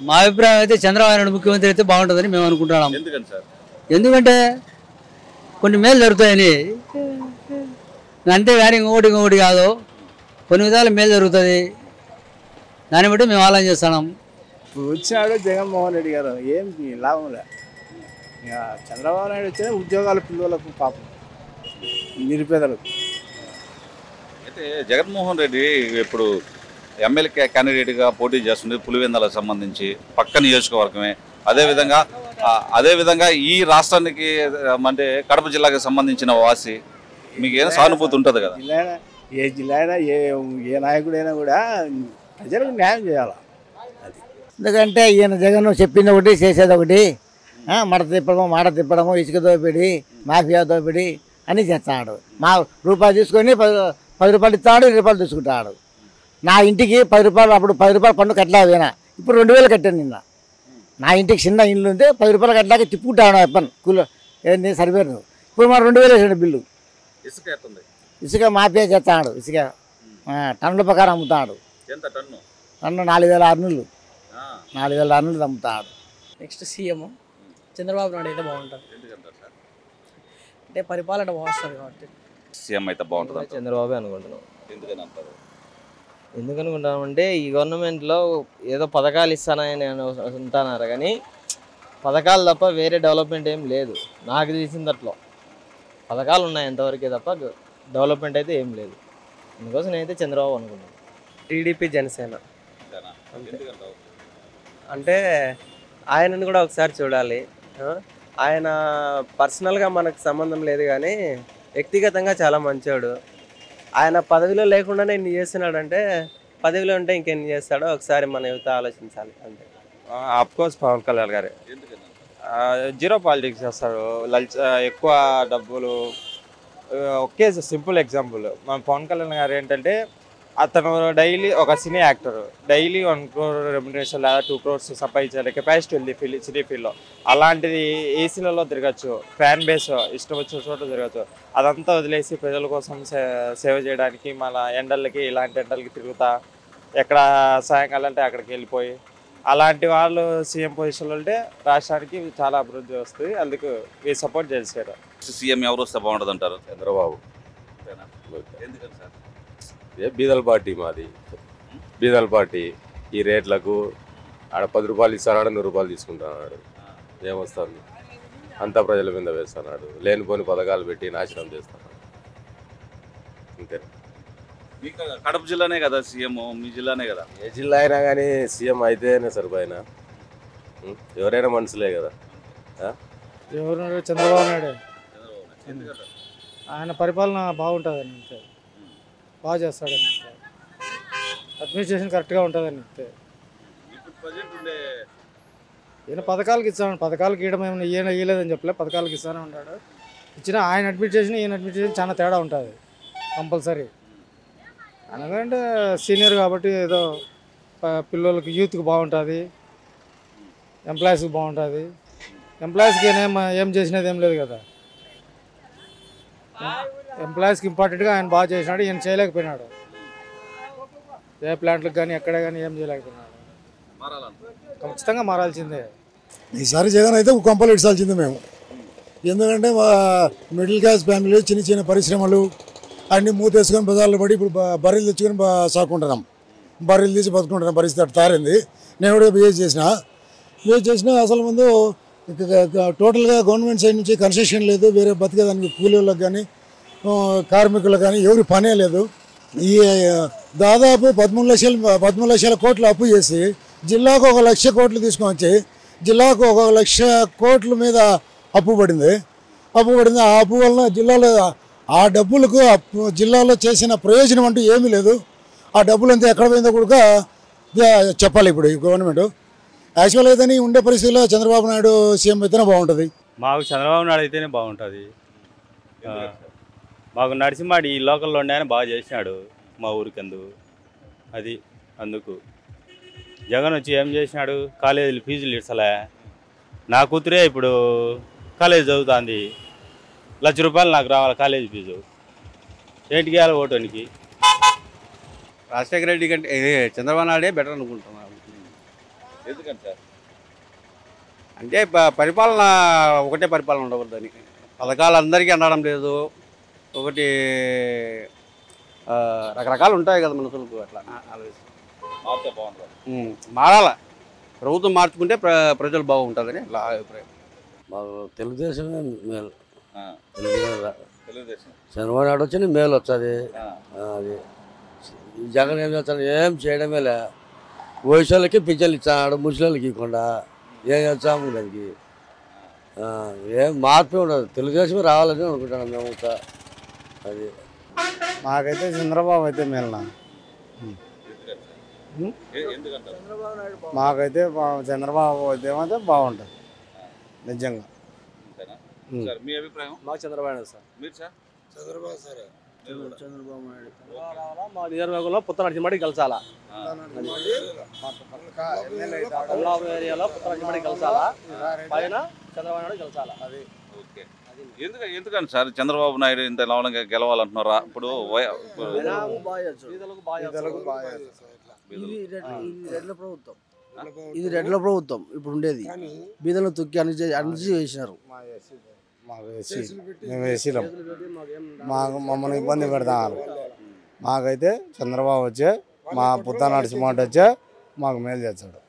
మా అభిప్రాయం అయితే చంద్రబాబు నాయుడు ముఖ్యమంత్రి అయితే బాగుంటుందని మేము అనుకుంటున్నాం. ఎందుకంటే కొన్ని మేలు జరుగుతాయని, అంతేగాని ఇంకొకటి కాదు, కొన్ని విధాలు మేలు జరుగుతుంది. దాన్ని బట్టి మేము ఆలోచన చేస్తున్నాం. వచ్చినాడు జగన్మోహన్ రెడ్డి గారు, ఏం లాభం లే. ఇక చంద్రబాబు నాయుడు వచ్చిన ఉద్యోగాల పిల్లలకు, పాపం నిరుపేదలకు. అయితే జగన్మోహన్ రెడ్డి ఇప్పుడు ఎమ్మెల్యే క్యాండిడేట్గా పోటీ చేస్తుంది పులివెందులకు సంబంధించి, పక్క నియోజకవర్గమే. అదేవిధంగా ఈ రాష్ట్రానికి అంటే కడప జిల్లాకి సంబంధించిన వాసి, మీకు ఏదైనా సానుభూతి ఉంటుంది కదా? ఏ జిల్లా అయినా ఏ నాయకుడైనా కూడా ప్రజలకు న్యాయం చేయాలి. అది ఎందుకంటే ఈయన జగన్ చెప్పింది ఒకటి, చేసేది ఒకటి. మడ తిప్పడము, మాట తిప్పడము, ఇసుక దోపిడి, మాఫియా దోపిడి అని చేస్తాడు. మా రూపాయలు తీసుకొని 10 రూపాయలు ఇస్తాడు, 20 రూపాయలు తీసుకుంటాడు. నా ఇంటికి 10 రూపాయలు, అప్పుడు 10 రూపాయలు పన్ను కట్టలేకపోయినా, ఇప్పుడు 2000 కట్టాను. నిన్న నా ఇంటికి చిన్న ఇల్లు ఉంటే 10 రూపాయలు కట్టలేక తిప్పుకుంటాను పన్ను కూలో ఏంటి సరిపోయారు. ఇప్పుడు మరి 2000 వేసాడు బిల్లు. ఇసుక మాఫియా చేస్తాడు. ఇసుక టన్నుల ప్రకారం అమ్ముతాడు. టన్ను 4600, 4600 అమ్ముతాడు. నెక్స్ట్ సీఎం చంద్రబాబు నాయుడు అయితే బాగుంటుంది. అంటే పరిపాలన బాగుంటుంది కాబట్టి సీఎం అయితే బాగుంటుంది. చంద్రబాబు అనుకుంటున్నాం. ఎందుకు అనుకుంటున్నామంటే ఈ గవర్నమెంట్లో ఏదో పథకాలు ఇస్తానని అంటున్నారు, కానీ పథకాలు తప్ప వేరే డెవలప్మెంట్ ఏం లేదు. నాకు తెలిసినట్లో పథకాలు ఉన్నాయి ఎంతవరకే తప్ప డెవలప్మెంట్ అయితే ఏం లేదు. అందుకోసం నేనైతే చంద్రబాబు అనుకున్నాను. టీడీపీ జనసేన. అంటే ఆయనను కూడా ఒకసారి చూడాలి. ఆయన పర్సనల్గా మనకు సంబంధం లేదు, కానీ వ్యక్తిగతంగా చాలా మంచోడు. ఆయన పదవిలో లేకుండానే ఇన్ని చేస్తున్నాడంటే, పదవిలో ఉంటే ఇంకెన్ని చేస్తాడో ఒకసారి మన యువత ఆలోచించాలి. అంతే. అఫ్కోర్స్ పవన్ కళ్యాణ్ గారే. జీరో పాలిటిక్స్ చేస్తాడు. ఎక్కువ డబ్బులు. ఒకే సింపుల్ ఎగ్జాంపుల్, మన పవన్ కళ్యాణ్ గారు ఏంటంటే, అతను డైలీ ఒక cine actor, daily 1 crore remuneration లేదా 2 crores సంపాదించాలి కెపాసిటీ ఉంది సినీ ఫీల్డ్లో. అలాంటిది ఏసీలలో తిరగచ్చు, ఫ్యాన్ బేస్ ఇష్టం వచ్చిన చోట తిరగచ్చు. అదంతా వదిలేసి ప్రజల కోసం సేవ చేయడానికి మన ఎండలకి, ఇలాంటి ఎండలకి తిరుగుతా, ఎక్కడ సాయంకాలం అంటే అక్కడికి వెళ్ళిపోయి, అలాంటి వాళ్ళు సీఎం పొజిషన్లో ఉంటే రాష్ట్రానికి చాలా అభివృద్ధి వస్తుంది. అందుకు ఈ సపోర్ట్ చేశారు. సీఎం ఎవరు వస్తే బాగుంటుంది అంటారు? చంద్రబాబు. బీదల పార్టీ మాది, బీదల పార్టీ. ఈ రేట్లకు ఆడ 10 రూపాయలు ఇస్తున్నాడు, 100 రూపాయలు తీసుకుంటున్నాడు. ఏమొస్తుంది? అంతా ప్రజల మీద వేస్తున్నాడు. లేనిపోని పథకాలు పెట్టి నాశనం చేస్తున్నాడు. అంతే. మీకు కడప జిల్లానే కదా సీఎం, మీ జిల్లానే కదా? ఏ జిల్లా అయినా కానీ సీఎం అయితేనే సరిపోయినా, ఎవరైనా మనుషులే కదా. ఎవరు? చంద్రబాబు నాయుడు. ఆయన పరిపాలన బాగుంటుందని, అంతే. బాగా చేస్తాడని, అడ్మినిస్ట్రేషన్ కరెక్ట్గా ఉంటుందని. అంతే. ఈయన పథకాలకు ఇస్తాను, పథకాలకు ఇవ్వడం ఏమైనా ఈయన ఇవ్వలేదని చెప్పలే, పథకాలకు ఇస్తానే ఉంటాడు. ఇచ్చిన ఆయన అడ్మినిస్ట్రేషన్, ఈయన అడ్మినిస్ట్రేషన్ చాలా తేడా ఉంటుంది కంపల్సరీ. అనకంటే సీనియర్ కాబట్టి ఏదో పిల్లలకి, యూత్కి బాగుంటుంది, ఎంప్లాయీస్కి బాగుంటుంది. ఎంప్లాయీస్కి ఏం చేసినది ఏం లేదు కదా. ఎంప్లాయీస్కి ఇంపార్టెంట్గా ఆయన బాగా చేసినాడు. ఈయన చేయలేకపోయినాడు. ఏ ప్లాంట్లకు కానీ ఎక్కడ కానీ ఏం చేయలేకపోయినాడు. ఖచ్చితంగా మారాల్సిందే. ఈసారి జగన్ అయితే కొంపలు ఇడ్చాల్సిందే మేము. ఎందుకంటే మిడిల్ క్లాస్ ఫ్యామిలీ, చిన్న చిన్న పరిశ్రమలు అన్నీ మూతేసుకొని బజార్లో పడి ఇప్పుడు బర్రెలు తెచ్చుకొని సాకుంటున్నాం. బర్రెలు తీసి బతుకుంటున్నాం. పరిస్థితి అట్లా తారింది. నేను కూడా బిహేవ్ చేసిన అసలు ముందు టోటల్గా గవర్నమెంట్ సైడ్ నుంచి కన్సెషన్ లేదు. వేరే బతికేదానికి కూలీలకు కానీ కార్మికులకు కానీ ఎవరి పనే లేదు. ఈ దాదాపు 13 లక్షల కోట్లు అప్పు చేసి జిల్లాకు 1 లక్ష కోట్లు తీసుకొని వచ్చి జిల్లాకు 1 లక్ష కోట్ల మీద అప్పు పడింది. ఆ అప్పు వలన జిల్లాలో ఆ డబ్బులకు జిల్లాలో చేసిన ప్రయోజనం అంటూ ఏమీ లేదు. ఆ డబ్బులు అంతా ఎక్కడ పోయిందో కూడా చెప్పాలి ఇప్పుడు ఈ గవర్నమెంట్. యాక్చువల్ అయితేనే ఉండే పరిస్థితుల్లో చంద్రబాబు నాయుడు సీఎం అయితేనే బాగుంటుంది. మాకు చంద్రబాబు నాయుడు అయితేనే బాగుంటుంది. మాకు నరసింహాడు ఈ లోకల్లో ఉండే ఆయన బాగా చేసినాడు మా ఊరికందు. అది అందుకు జగన్ వచ్చి ఏం చేసినాడు? కాలేజీలు ఫీజులు ఇడ్సలే. నా కూతురే ఇప్పుడు కాలేజీ చదువుతుంది. 1 లక్ష రూపాయలు నాకు రావాలి కాలేజీ ఫీజు. ఏంటికి వేయాలి ఓటానికి? రాజశేఖర రెడ్డి కంటే చంద్రబాబు నాయుడే బెటర్ అనుకుంటున్నాను. ఎందుకని సార్? అంటే పరిపాలన ఒకటే పరిపాలన ఉండకూడదని, పథకాలు అందరికీ అందడం లేదు. ఒకటి రకరకాలు ఉంటాయి కదా మనుషులకు, అట్లా మారితే బాగుంటుంది. మారాల, ప్రభుత్వం మార్చుకుంటే ప్రజలు బాగుంటుందని అట్లా అభిప్రాయం. మాకు తెలుగుదేశమే మేలు. తెలుగుదేశం చంద్రబాబు నాయుడు వచ్చి మేలు వస్తుంది. అది జగన్ ఏం చేస్తాడు? ఏం చేయడమే లే. వయసు వాళ్ళకి పింఛన్లు ఇచ్చాడు, ముసలిళ్ళకి ఇవ్వకుండా ఏం చేస్తాము దానికి? ఏం మార్పే ఉండదు. తెలుగుదేశమే రావాలని అనుకుంటాను మేము. అది మాకైతే చంద్రబాబు అయితే మేలునా. మాకైతే చంద్రబాబు అయితే బాగుంటుంది నిజంగా. మీ అభిప్రాయం? మాకు చంద్రబాబు నాయుడు సార్. మీరు సార్? చంద్రబాబు సార్. చంద్రబాబు నాయుడు మా నియోజకవర్గంలో పుత్త నరసింహడి గెలిచాలా. ఏరియాలో పుత్త నరసింహడి గెలిచాలా, పైన చంద్రబాబు నాయుడు గెలిచాలా. అది ఓకే. ఎందుకని సార్ చంద్రబాబు నాయుడు ఇంత లవణంగా గెలవాలంటున్నారా? ఇప్పుడు ఇది రెడ్ల ప్రభుత్వం ఇప్పుడు ఉండేది. బీదలను తొక్కి అన్ని చేసినారు. మేము వేసినాం, మమ్మల్ని ఇబ్బంది పెడతారు. మాకైతే చంద్రబాబు వచ్చే, మా పుత్త నరసింహ వచ్చే మాకు మేలు చేస్తాడు.